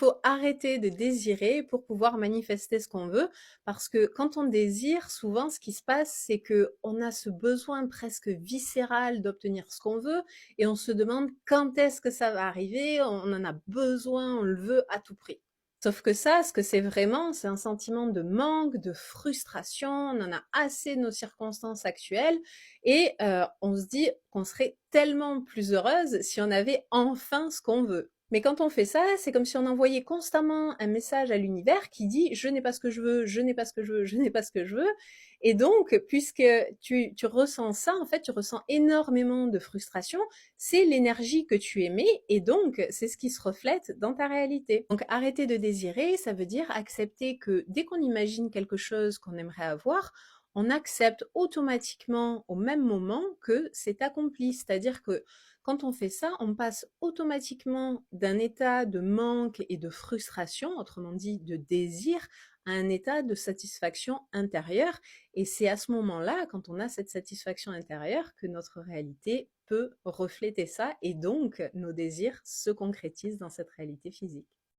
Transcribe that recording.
faut arrêter de désirer pour pouvoir manifester ce qu'on veut, parce que quand on désire, souvent ce qui se passe, c'est que on a ce besoin presque viscéral d'obtenir ce qu'on veut et on se demande quand est-ce que ça va arriver, on en a besoin, on le veut à tout prix. Sauf que ça, ce que c'est vraiment, c'est un sentiment de manque, de frustration, on en a assez de nos circonstances actuelles et on se dit qu'on serait tellement plus heureuse si on avait enfin ce qu'on veut. Mais quand on fait ça, c'est comme si on envoyait constamment un message à l'univers qui dit je n'ai pas ce que je veux, je n'ai pas ce que je veux, je n'ai pas ce que je veux. Et donc, puisque tu ressens ça, en fait, tu ressens énormément de frustration, c'est l'énergie que tu émets et donc c'est ce qui se reflète dans ta réalité. Donc arrêter de désirer, ça veut dire accepter que dès qu'on imagine quelque chose qu'on aimerait avoir, on accepte automatiquement au même moment que c'est accompli. C'est-à-dire que quand on fait ça, on passe automatiquement d'un état de manque et de frustration, autrement dit de désir, à un état de satisfaction intérieure. Et c'est à ce moment-là, quand on a cette satisfaction intérieure, que notre réalité peut refléter ça et donc nos désirs se concrétisent dans cette réalité physique.